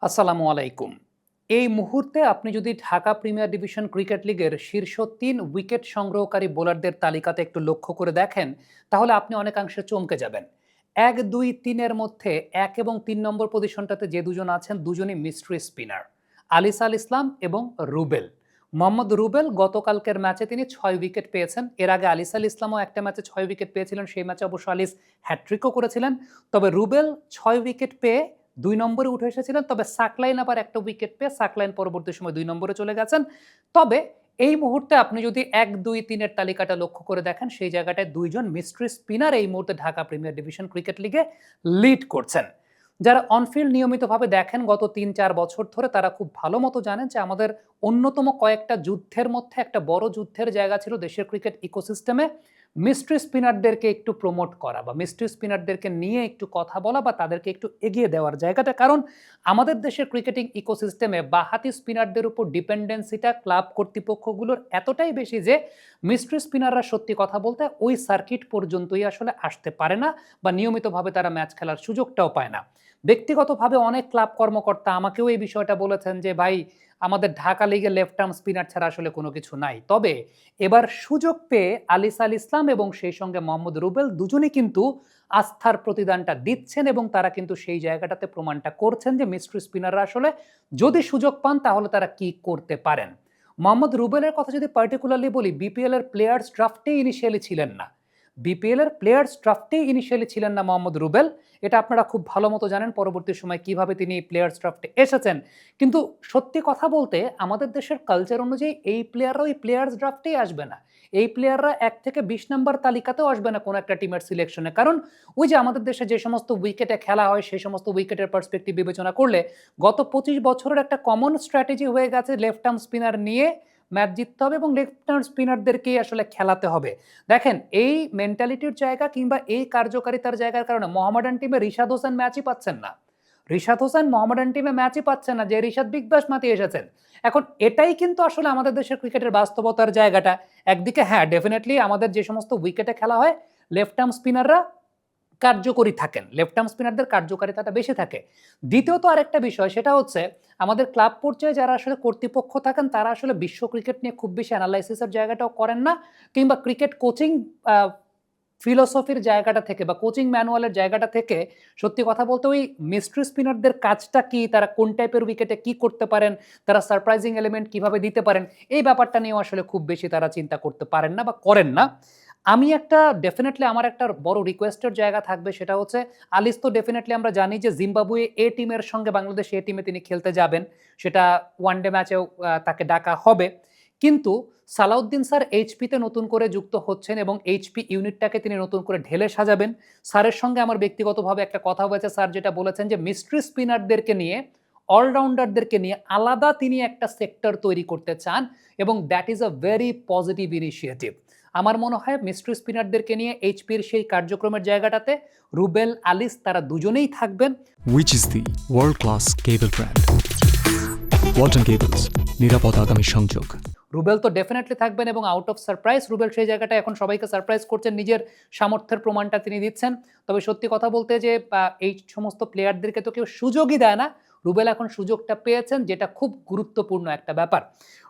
আসসালামু আলাইকুম। এই মুহূর্তে আপনি যদি ঢাকা প্রিমিয়ার ডিভিশন ক্রিকেট লিগের শীর্ষ ৩ উইকেট সংগ্রহকারী বোলারদের তালিকাতে একটু লক্ষ্য করে দেখেন, তাহলে আপনি অনেকাংশে চমকে যাবেন। ১, ২, ৩ এর মধ্যে ১ এবং ৩ নম্বর পজিশনটাতে যে দুজন আছেন, দুজনই মিস্ট্রি স্পিনার। আলিসাল ইসলাম এবং রুবেল। মোহাম্মদ রুবেল গতকালকের ম্যাচে তিনি ৬ উইকেট পেয়েছেন। এর আগে আলিসাল ইসলামও একটা ম্যাচে ৬ উইকেট পেয়েছিলেন। সেই ম্যাচে অবশ্য আলিস হ্যাট্রিকও করেছিলেন। তবে রুবেল ৬ উইকেট পেয়ে ২ নম্বরে উঠে এসেছিলেন। তবে সাকলাইন আবার একটা উইকেট পেয়ে সাকলাইন পরবর্তী সময় ২ নম্বরে চলে গেছেন। তবে এই মুহূর্তে আপনি যদি ১, ২, ৩ এর তালিকাটা লক্ষ্য করে দেখেন, সেই জায়গাটায় ২ জন মিস্ট্রি স্পিনার এই মুহূর্তে ঢাকা প্রিমিয়ার ডিভিশন ক্রিকেট লিগে লিড করছেন। যারা অনফিল্ড নিয়মিতভাবে দেখেন গত ৩-৪ বছর ধরে, তারা খুব ভালো মতো জানেন যে আমাদের অন্যতম কয়েকটা যুদ্ধের মধ্যে একটা বড় যুদ্ধের জায়গা ছিল দেশের ক্রিকেট ইকোসিস্টেমে মিস্ট্রি স্পিনারদেরকে একটু প্রমোট করা বা মিস্ট্রি স্পিনারদেরকে নিয়ে একটু কথা বলা বা তাদেরকে একটু এগিয়ে দেওয়ার জায়গাটা। কারণ আমাদের দেশের ক্রিকেটিং ইকোসিস্টেমে বাঁহাতি স্পিনারদের উপর ডিপেন্ডেন্সিটা ক্লাব কর্তৃপক্ষগুলোর এতটাই বেশি যে মিস্ট্রি স্পিনাররা সত্যি কথা বলতে ওই সার্কিট পর্যন্তই আসলে আসতে পারে না বা নিয়মিতভাবে তারা ম্যাচ খেলার সুযোগটাও পায় না। ব্যক্তিগতভাবে অনেক ক্লাব কর্মকর্তা আমাকেও এই বিষয়টা বলেছেন যে ভাই, আমাদের ঢাকা লিগে লেফট আর্ম স্পিনার ছাড়া আসলে কোনো কিছু নাই। তবে এবার সুযোগ পেয়ে আলিসাল ইসলাম এবং সেই সঙ্গে মোহাম্মদ রুবেল দুজনেই কিন্তু আস্থার প্রতিদানটা দিচ্ছেন এবং তারা কিন্তু সেই জায়গাটাতে প্রমাণটা করছেন যে মিস্ট্রি স্পিনাররা আসলে যদি সুযোগ পান তাহলে তারা কি করতে পারেন। মোহাম্মদ রুবেলের কথা যদি পার্টিকুলারলি বলি, বিপিএল এর প্লেয়ার্স ড্রাফটেই ইনিশিয়ালি ছিলেন না। বিপিএল এর প্লেয়ার্স ড্রাফটেই ইনিশিয়ালি ছিলেন না মোহাম্মদ রুবেল। এটা আপনারা খুব ভালো মতো জানেন পরবর্তী সময় কিভাবে তিনি প্লেয়ার্স ড্রাফটে এসেছেন। কিন্তু সত্যি কথা বলতে আমাদের দেশের কালচার অনুযায়ী এই প্লেয়াররা ওই প্লেয়ার্স ড্রাফটেই আসবে না। এই প্লেয়াররা ১ থেকে ২০ নাম্বার তালিকাতেও আসবে না কোনো একটা টিমের সিলেকশনে। কারণ ওই যে আমাদের দেশে যে সমস্ত উইকেটে খেলা হয়, সেই সমস্ত উইকেটের পার্সপেক্টিভ বিবেচনা করলে গত ২৫ বছরের একটা কমন স্ট্র্যাটেজি হয়ে গেছে লেফট আর্ম স্পিনার নিয়ে ম্যাচ জিততে হবে এবং লেফট আর্ম স্পিনারদেরকেই আসলে খেলাতে হবে। দেখেন, এই মেন্টালিটির জায়গা কিংবা এই কার্যকারিতার জায়গার কারণে মোহামেডান টিমে রিশাদ হোসেন ম্যাচই পাচ্ছেন না। রিশাদ হোসেন মোহামেডান টিমে ম্যাচই পাচ্ছেন না, যে রিশাদ বিগ ব্যাশ মাতিয়ে এসেছেন। এখন এটাই কিন্তু আসলে আমাদের দেশের ক্রিকেটের বাস্তবতার জায়গাটা। একদিকে হ্যাঁ, ডেফিনেটলি আমাদের যে সমস্ত উইকেটে খেলা হয় লেফট আর্ম স্পিনাররা কার্যকরী থাকেন। লেফট আর্ম স্পিনারদের কার্যকারিতাটা বেশি থাকে। দ্বিতীয়ত আরেকটা বিষয়, সেটা হচ্ছে আমাদের ক্লাব পর্যায়ে যারা আসলে কর্তৃপক্ষ থাকেন তারা আসলে বিশ্ব ক্রিকেট নিয়ে খুব বেশি অ্যানালাইসিসের জায়গাটাও করেন না, কিংবা ক্রিকেট কোচিং ফিলোসফির জায়গাটা থেকে বা কোচিং ম্যানুয়ালের জায়গাটা থেকে সত্যি কথা বলতে ওই মিস্ট্রি স্পিনারদের কাজটা কি, তারা কোন টাইপের উইকেটে কি করতে পারেন, তারা সারপ্রাইজিং এলিমেন্ট কিভাবে দিতে পারেন, এই ব্যাপারটা নিয়েও আসলে খুব বেশি তারা চিন্তা করতে পারেন না বা করেন না। আমি একটা ডেফিনেটলি আমার একটা বড় রিকোয়েস্টের জায়গা থাকবে, সেটা হচ্ছে আলিস তো ডেফিনেটলি আমরা জানি যে জিম্বাবুয়ে এ টিমের সঙ্গে বাংলাদেশ এ টিমে তিনি খেলতে যাবেন, সেটা ওয়ানডে ম্যাচেও তাকে ডাকা হবে। কিন্তু সালাউদ্দিন স্যার এইচপিতে নতুন করে যুক্ত হচ্ছেন এবং এইচপি ইউনিটটাকে তিনি নতুন করে ঢেলে সাজাবেন। স্যারের সঙ্গে আমার ব্যক্তিগতভাবে একটা কথা হয়েছে, স্যার যেটা বলেছেন যে মিস্ট্রি স্পিনারদেরকে নিয়ে, অলরাউন্ডারদেরকে নিয়ে আলাদা তিনি একটা সেক্টর তৈরি করতে চান এবং that is a very positive initiative. আমার মনে হয় মিস্ট্রি স্পিনারদেরকে নিয়ে এইচপির সেই কার্যক্রমের জায়গাটাতে রুবেল, আলিস তারা দুজনেই থাকবেন। Which is the world-class cable brand? Walton Cables, নিরাপদ আগামী সংযোগ। রুবেল তো ডেফিনেটলি থাকবেন এবং আউট অফ সারপ্রাইজ রুবেল সেই জায়গাটা এখন সবাইকে সারপ্রাইজ করছেন, নিজের সামর্থ্যের প্রমাণটা তিনি দিচ্ছেন। তবে সত্যি কথা বলতে যে এই সমস্ত প্লেয়ারদেরকে তো কেউ সুযোগই দেয় না, রুবেল এখন সুযোগটা পেয়েছেন, যেটা খুব গুরুত্বপূর্ণ একটা ব্যাপার।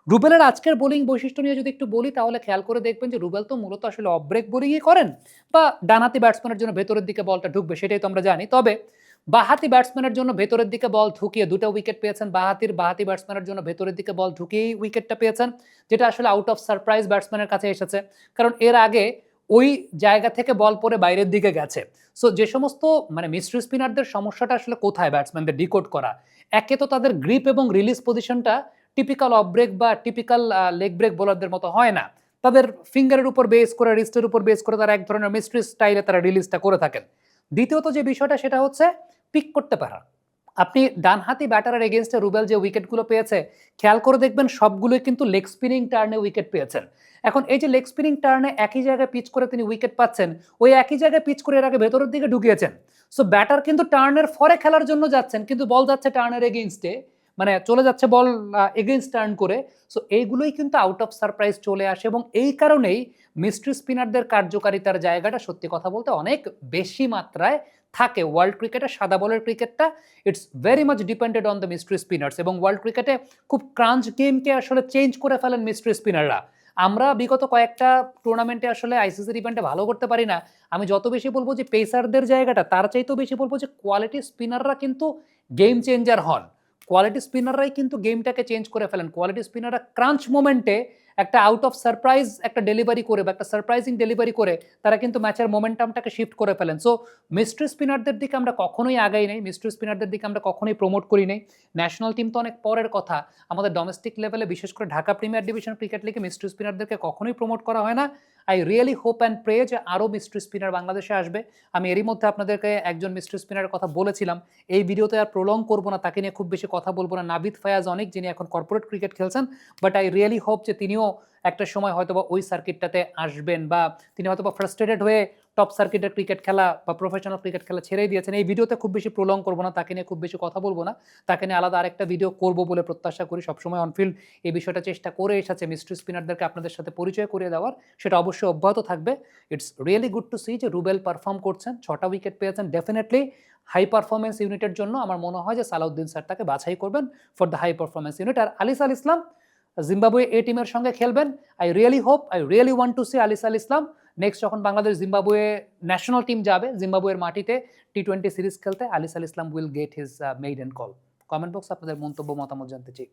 রুবেলের আজকের বোলিং বৈশিষ্ট্য নিয়ে যদি একটু বলি, তাহলে খেয়াল করে দেখবেন যে রুবেল তো মূলত আসলে অফ ব্রেক বোলিংই করেন, বা ডানহাতি ব্যাটসম্যানের জন্য ভেতরের দিকে বলটা ঢুকবে সেটাই তো আমরা জানি। তবে বাঁহাতি ব্যাটসম্যানের জন্য ভেতরের দিকে বল ঢুকিয়ে 2টা উইকেট পেয়েছেন, বাঁহাতি ব্যাটসম্যানের জন্য ভেতরের দিকে বল ঢুকিয়েই উইকেটটা পেয়েছেন, যেটা আসলে আউট অফ সারপ্রাইজ ব্যাটসম্যানের কাছে এসেছে। কারণ এর আগে ওই জায়গা থেকে বল পরে বাইরের দিকে গেছে। সো যে সমস্ত মিস্ট্রি স্পিনারদের সমস্যাটা আসলে কোথায় ব্যাটসম্যানদের ডিকোড করা, একে তো তাদের গ্রিপ এবং রিলিজ পজিশনটা টিপিক্যাল অফ ব্রেক বা টিপিক্যাল লেগ ব্রেক বোলারদের মতো হয় না। তাদের ফিঙ্গারের উপর বেস করে, রিস্টের উপর বেস করে তারা এক ধরনের মিস্ট্রি স্টাইলে তারা রিলিজটা করে থাকেন। দ্বিতীয়ত যে বিষয়টা, সেটা হচ্ছে পিক করতে পারা। আপনি ডানহাতি ব্যাটারের এগেইনস্টে রুবেল যে উইকেটগুলো পেয়েছে, খেয়াল করে দেখবেন সবগুলোই কিন্তু লেগ স্পিনিং টার্নে উইকেট পেয়েছেন। এখন এই যে লেগ স্পিনিং টার্নে একই জায়গায় পিচ করে তিনি উইকেট পাচ্ছেন, ওই একই জায়গায় পিচ করে এর আগে ভেতরের দিকে ঢুকিয়েছেন। সো ব্যাটার কিন্তু টার্নের ফরে খেলার জন্য যাচ্ছেন, কিন্তু বল যাচ্ছে টার্নের এগেইনস্টে, চলে যাচ্ছে বল এগেইনস্ট টার্ন করে। সো এইগুলোই কিন্তু আউট অফ সারপ্রাইজ চলে আসে এবং এই কারণেই মিস্ট্রি স্পিনারদের কার্যকারিতার জায়গাটা সত্যি কথা বলতে অনেক বেশি মাত্রায় থাকে ওয়ার্ল্ড ক্রিকেটে, সাদা বলের ক্রিকেটটা it's very much depended on the mystery spinners, এবং ওয়ার্ল্ড ক্রিকেটে খুব ক্রাঞ্চ গেমকে আসলে চেঞ্জ করে ফেলেন মিস্ট্রি স্পিনাররা। আমরা বিগত কয়েকটা টুর্নামেন্টে আসলে আইসিসির ইভেন্টে ভালো করতে পারি না। আমি যত বেশি বলবো যে পেসারদের জায়গাটা, তার চাইতেও বেশি বলবো যে কোয়ালিটি স্পিনাররা কিন্তু গেম চেঞ্জার হন। কোয়ালিটি স্পিনাররাই কিন্তু গেমটাকে চেঞ্জ করে ফেলেন। কোয়ালিটি স্পিনাররা ক্রাঞ্চ মোমেন্টে একটা আউট অফ সারপ্রাইজ একটা ডেলিভারি করে বা একটা সারপ্রাইজিং ডেলিভারি করে তারা কিন্তু ম্যাচের মোমেন্টামটাকে শিফট করে ফেলেন। সো মিস্ট্রি স্পিনারদের দিকে আমরা কখনোই আগাই নাই, মিস্ট্রি স্পিনারদের দিকে আমরা কখনোই প্রমোট করি নাই। ন্যাশনাল টিম তো অনেক পরের কথা। আমাদের ডোমেস্টিক লেভেলে বিশেষ করে ঢাকা প্রিমিয়ার ডিভিশন ক্রিকেট লিগে মিস্ট্রি স্পিনারদেরকে কখনোই প্রমোট করা হয় না। I really hope and pray যে আরও মিস্ট্রি স্পিনার বাংলাদেশে আসবে। আমি এরই মধ্যে আপনাদেরকে একজন মিস্ট্রি স্পিনারের কথা বলেছিলাম, এই ভিডিওতে আর প্রলং করবো না, তাকে নিয়ে খুব বেশি কথা বলবো না। নাবিদ ফায়াজ অনেক, যিনি এখন কর্পোরেট ক্রিকেট খেলছেন, বাট আই রিয়েলি হোপ যে তিনিও একটা সময় হয়তোবা ওই সার্কিটটাতে আসবেন, বা তিনি হয়তোবা ফ্রাস্ট্রেটেড হয়ে টপ সার্কিটের ক্রিকেট খেলা বা প্রফেশনাল ক্রিকেট খেলা ছেড়েই দিয়েছেন। এই ভিডিওতে খুব বেশি প্রলং করবো না, তাকে নিয়ে খুব বেশি কথা বলবো না, তাকে নিয়ে আলাদা আরেকটা ভিডিও করবো বলে প্রত্যাশা করি। সবসময় অনফিল্ড এই বিষয়টা চেষ্টা করে এসেছে মিস্ট্রি স্পিনারদেরকে আপনাদের সাথে পরিচয় করিয়ে দেওয়ার, সেটা অবশ্যই অব্যাহত থাকবে। It's really good to see যে রুবেল পারফর্ম করছেন, 6টা উইকেট পেয়েছেন। ডেফিনেটলি হাই পারফরমেন্স ইউনিটের জন্য আমার মনে হয় যে সালাউদ্দিন স্যার তাকে বাছাই করবেন for the high performance unit. আর আলিস আল ইসলাম জিম্বাবুয়ে এ টিমের সঙ্গে খেলবেন। I really hope, I really want to see Alis Al Islam next যখন বাংলাদেশ জিম্বাবুয়ে ন্যাশনাল টিম যাবে জিম্বাবুয়ের মাটিতে টি20 সিরিজ খেলতে, Alis Al Islam will get his maiden call. Comment box আপনাদের মন্তব্য মতামত জানতে চাই।